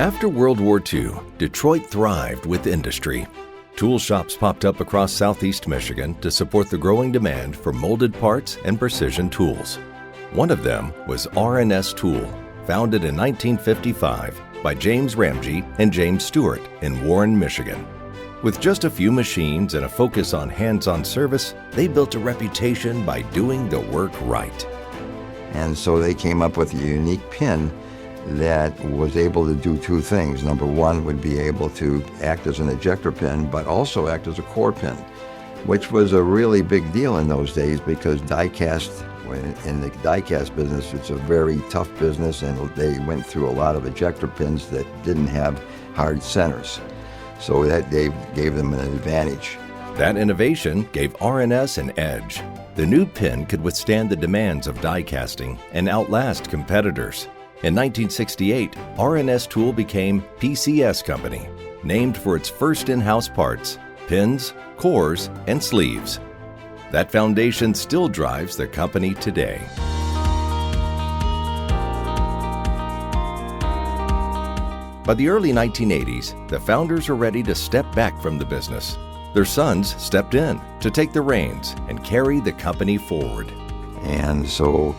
After World War II, Detroit thrived with industry. Tool shops popped up across southeast Michigan to support the growing demand for molded parts and precision tools. One of them was R&S Tool, founded in 1955 by James Ramsey and James Stewart in Warren, Michigan. With just a few machines and a focus on hands-on service, they built a reputation by doing the work right. And so they came up with a unique pin that was able to do two things. Number one would be able to act as an ejector pin, but also act as a core pin, which was a really big deal in those days because die-cast, in the die-cast business, it's a very tough business, and they went through a lot of ejector pins that didn't have hard centers. So that gave them an advantage. That innovation gave R&S an edge. The new pin could withstand the demands of die casting and outlast competitors. In 1968, R&S Tool became PCS Company, named for its first in-house parts, pins, cores, and sleeves. That foundation still drives the company today. By the early 1980s, the founders were ready to step back from the business. Their sons stepped in to take the reins and carry the company forward. And so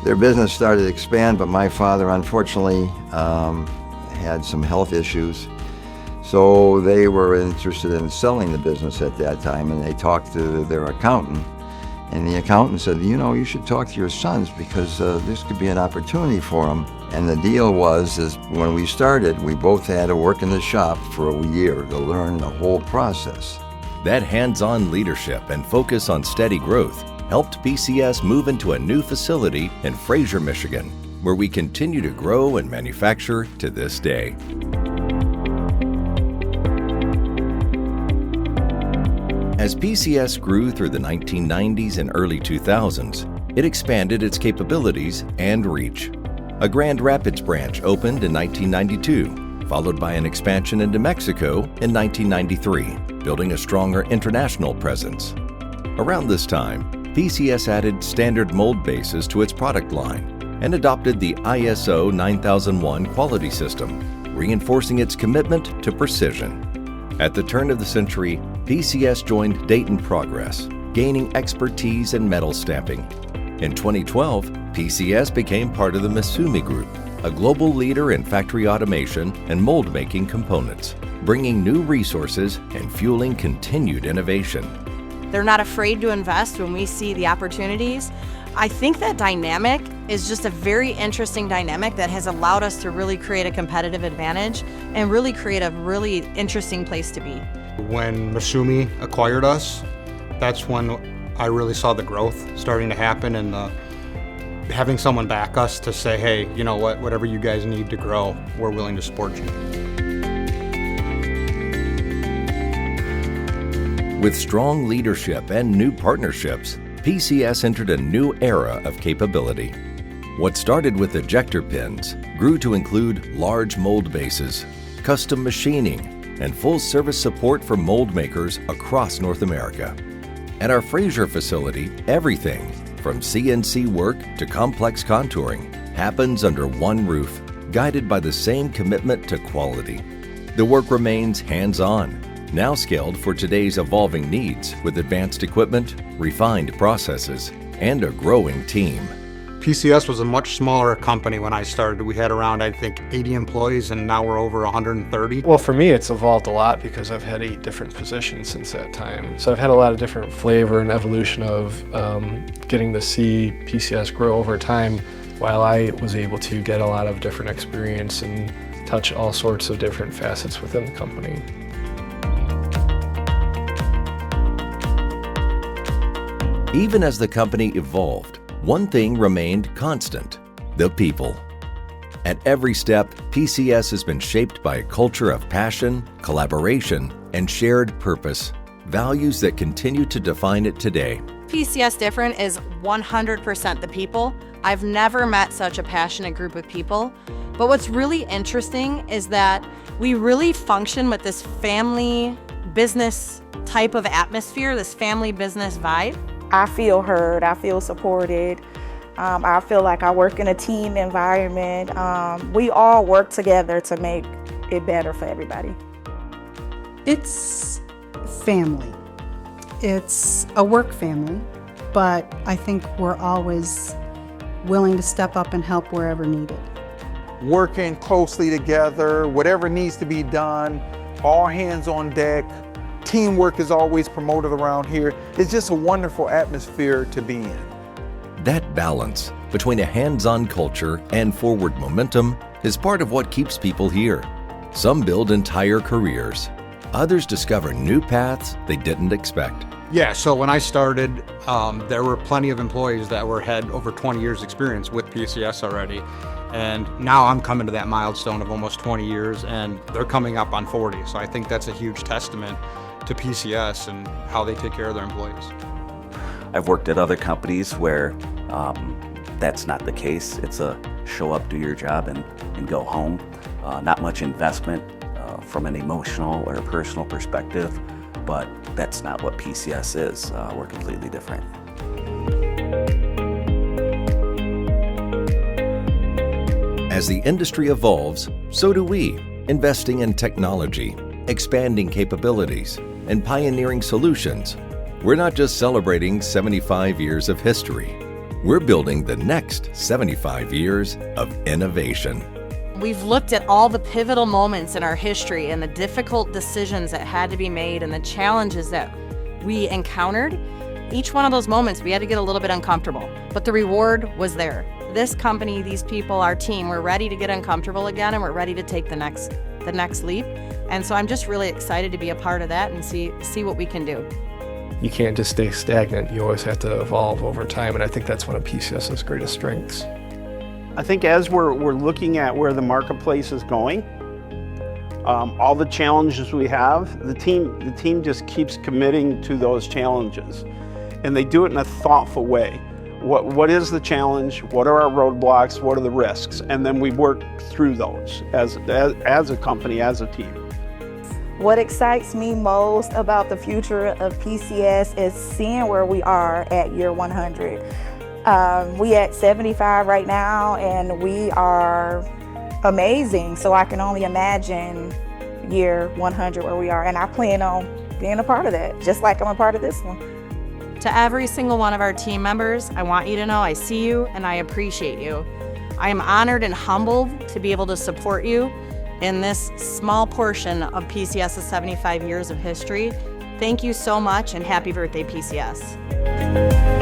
their business started to expand, but my father, unfortunately, had some health issues. So they were interested in selling the business at that time, and they talked to their accountant. And the accountant said, you know, you should talk to your sons because this could be an opportunity for them. And the deal was, is when we started, we both had to work in the shop for a year to learn the whole process. That hands-on leadership and focus on steady growth helped PCS move into a new facility in Fraser, Michigan, where we continue to grow and manufacture to this day. As PCS grew through the 1990s and early 2000s, it expanded its capabilities and reach. A Grand Rapids branch opened in 1992, followed by an expansion into Mexico in 1993, building a stronger international presence. Around this time, PCS added standard mold bases to its product line and adopted the ISO 9001 quality system, reinforcing its commitment to precision. At the turn of the century, PCS joined Dayton Progress, gaining expertise in metal stamping. In 2012, PCS became part of the Misumi Group, a global leader in factory automation and mold-making components, bringing new resources and fueling continued innovation. They're not afraid to invest when we see the opportunities. I think that dynamic is just a very interesting dynamic that has allowed us to really create a competitive advantage and really create a really interesting place to be. When Misumi acquired us, that's when I really saw the growth starting to happen, and having someone back us to say, hey, you know what, whatever you guys need to grow, we're willing to support you. With strong leadership and new partnerships, PCS entered a new era of capability. What started with ejector pins grew to include large mold bases, custom machining, and full-service support for mold makers across North America. At our Fraser facility, everything from CNC work to complex contouring happens under one roof, guided by the same commitment to quality. The work remains hands-on, now scaled for today's evolving needs with advanced equipment, refined processes, and a growing team. PCS was a much smaller company when I started. We had around, I think, 80 employees, and now we're over 130. Well, for me, it's evolved a lot because I've had 8 different positions since that time. So I've had a lot of different flavor and evolution of getting to see PCS grow over time, while I was able to get a lot of different experience and touch all sorts of different facets within the company. Even as the company evolved, one thing remained constant: the people. At every step, PCS has been shaped by a culture of passion, collaboration, and shared purpose, values that continue to define it today. PCS Different is 100% the people. I've never met such a passionate group of people. But what's really interesting is that we really function with this family business type of atmosphere, this family business vibe. I feel heard, I feel supported. I feel like I work in a team environment. We all work together to make it better for everybody. It's family. It's a work family, but I think we're always willing to step up and help wherever needed. Working closely together, whatever needs to be done, all hands on deck. Teamwork is always promoted around here. It's just a wonderful atmosphere to be in. That balance between a hands-on culture and forward momentum is part of what keeps people here. Some build entire careers. Others discover new paths they didn't expect. Yeah, so when I started, there were plenty of employees that had over 20 years experience with PCS already. And now I'm coming to that milestone of almost 20 years and they're coming up on 40. So I think that's a huge testament to PCS and how they take care of their employees. I've worked at other companies where that's not the case. It's a show up, do your job, and go home. Not much investment from an emotional or personal perspective, but that's not what PCS is. We're completely different. As the industry evolves, so do we, investing in technology, expanding capabilities, and pioneering solutions. We're not just celebrating 75 years of history. We're building the next 75 years of innovation. We've looked at all the pivotal moments in our history and the difficult decisions that had to be made and the challenges that we encountered. Each one of those moments, we had to get a little bit uncomfortable, but the reward was there. This company, these people, our team, we're ready to get uncomfortable again, and we're ready to take the next leap. And so I'm just really excited to be a part of that and see what we can do. You can't just stay stagnant. You always have to evolve over time, and I think that's one of PCS's greatest strengths. I think as we're looking at where the marketplace is going, all the challenges we have, the team just keeps committing to those challenges, and they do it in a thoughtful way. What is the challenge? What are our roadblocks? What are the risks? And then we work through those as a company, as a team. What excites me most about the future of PCS is seeing where we are at year 100. We at 75 right now, and we are amazing. So I can only imagine year 100 where we are, and I plan on being a part of that, just like I'm a part of this one. To every single one of our team members, I want you to know I see you and I appreciate you. I am honored and humbled to be able to support you in this small portion of PCS's 75 years of history. Thank you so much, and happy birthday, PCS.